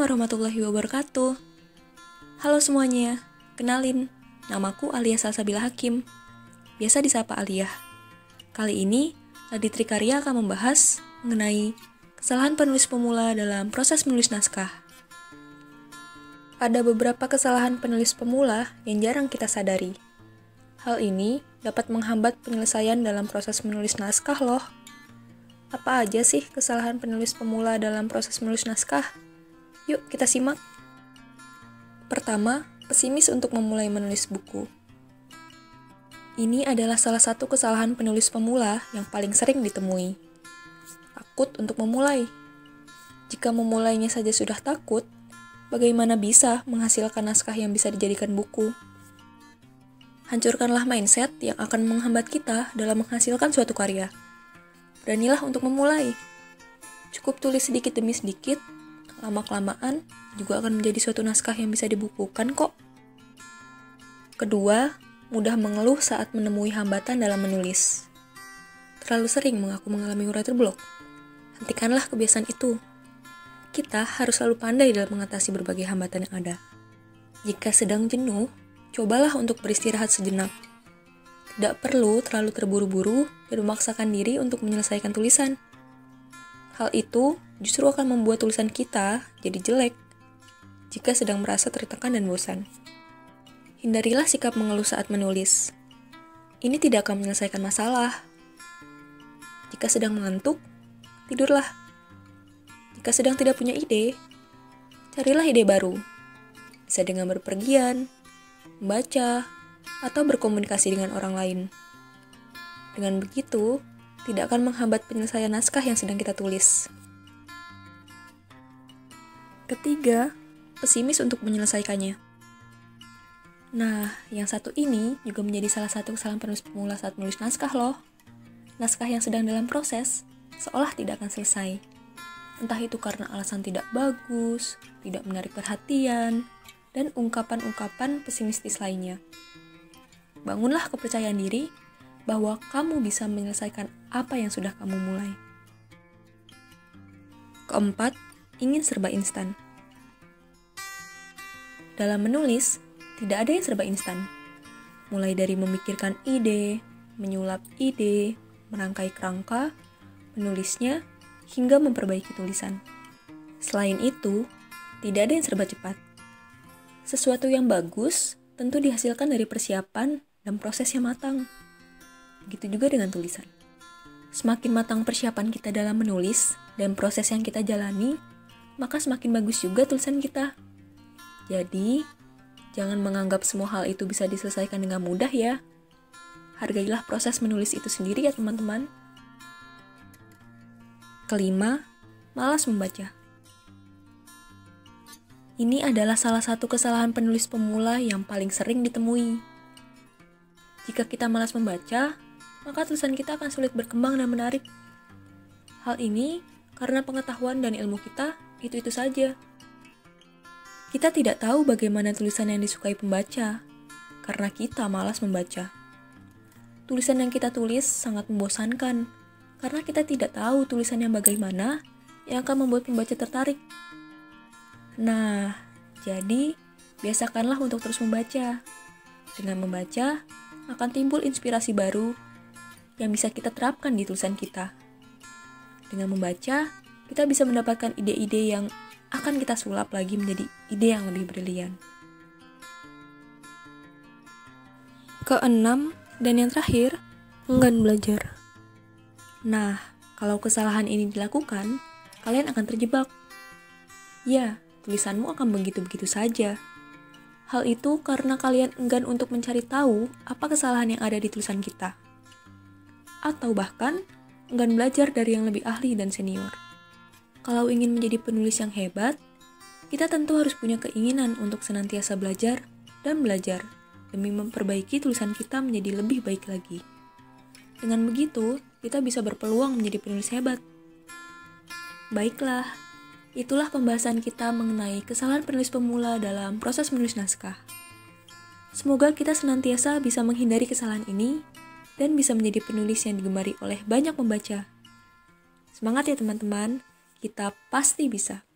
warahmatullahi wabarakatuh. Halo semuanya, kenalin, namaku Alia Salsabila Hakim, biasa disapa Alia. Kali ini, Ladi Trikarya akan membahas mengenai kesalahan penulis pemula dalam proses menulis naskah. Ada beberapa kesalahan penulis pemula yang jarang kita sadari. Hal ini dapat menghambat penyelesaian dalam proses menulis naskah loh. Apa aja sih kesalahan penulis pemula dalam proses menulis naskah? Yuk kita simak. Pertama, pesimis untuk memulai menulis buku. Ini adalah salah satu kesalahan penulis pemula yang paling sering ditemui. Takut untuk memulai. Jika memulainya saja sudah takut, bagaimana bisa menghasilkan naskah yang bisa dijadikan buku? Hancurkanlah mindset yang akan menghambat kita dalam menghasilkan suatu karya. Beranilah untuk memulai. Cukup tulis sedikit demi sedikit, lama-kelamaan juga akan menjadi suatu naskah yang bisa dibukukan kok. Kedua, mudah mengeluh saat menemui hambatan dalam menulis. Terlalu sering mengaku mengalami writer block. Hentikanlah kebiasaan itu. Kita harus selalu pandai dalam mengatasi berbagai hambatan yang ada. Jika sedang jenuh, cobalah untuk beristirahat sejenak. Tidak perlu terlalu terburu-buru dan memaksakan diri untuk menyelesaikan tulisan. Hal itu justru akan membuat tulisan kita jadi jelek jika sedang merasa tertekan dan bosan. Hindarilah sikap mengeluh saat menulis. Ini tidak akan menyelesaikan masalah. Jika sedang mengantuk, tidurlah. Jika sedang tidak punya ide, carilah ide baru. Bisa dengan berpergian, membaca, atau berkomunikasi dengan orang lain. Dengan begitu, tidak akan menghambat penyelesaian naskah yang sedang kita tulis. Ketiga, pesimis untuk menyelesaikannya. Nah, yang satu ini juga menjadi salah satu kesalahan penulis pemula saat menulis naskah loh. Naskah yang sedang dalam proses, seolah tidak akan selesai. Entah itu karena alasan tidak bagus, tidak menarik perhatian, dan ungkapan-ungkapan pesimistis lainnya. Bangunlah kepercayaan diri bahwa kamu bisa menyelesaikan apa yang sudah kamu mulai. Keempat, ingin serba instan. Dalam menulis, tidak ada yang serba instan. Mulai dari memikirkan ide, menyulap ide, merangkai kerangka, menulisnya, hingga memperbaiki tulisan. Selain itu, tidak ada yang serba cepat. Sesuatu yang bagus tentu dihasilkan dari persiapan dan proses yang matang. Begitu juga dengan tulisan. Semakin matang persiapan kita dalam menulis dan proses yang kita jalani, maka semakin bagus juga tulisan kita. Jadi, jangan menganggap semua hal itu bisa diselesaikan dengan mudah ya. Hargailah proses menulis itu sendiri ya teman-teman. Kelima, malas membaca. Ini adalah salah satu kesalahan penulis pemula yang paling sering ditemui. Jika kita malas membaca, maka tulisan kita akan sulit berkembang dan menarik. Hal ini karena pengetahuan dan ilmu kita itu-itu saja. Kita tidak tahu bagaimana tulisan yang disukai pembaca, karena kita malas membaca. Tulisan yang kita tulis sangat membosankan, karena kita tidak tahu tulisan yang bagaimana yang akan membuat pembaca tertarik. Nah, jadi biasakanlah untuk terus membaca. Dengan membaca, akan timbul inspirasi baru yang bisa kita terapkan di tulisan kita. Dengan membaca, kita bisa mendapatkan ide-ide yang akan kita sulap lagi menjadi ide yang lebih brilian. Keenam, dan yang terakhir, enggan belajar. Nah, kalau kesalahan ini dilakukan, kalian akan terjebak. Ya, tulisanmu akan begitu-begitu saja. Hal itu karena kalian enggan untuk mencari tahu apa kesalahan yang ada di tulisan kita. Atau bahkan, enggan belajar dari yang lebih ahli dan senior. Kalau ingin menjadi penulis yang hebat, kita tentu harus punya keinginan untuk senantiasa belajar dan belajar demi memperbaiki tulisan kita menjadi lebih baik lagi. Dengan begitu, kita bisa berpeluang menjadi penulis hebat. Baiklah, itulah pembahasan kita mengenai kesalahan penulis pemula dalam proses menulis naskah. Semoga kita senantiasa bisa menghindari kesalahan ini dan bisa menjadi penulis yang digemari oleh banyak pembaca. Semangat ya teman-teman, kita pasti bisa.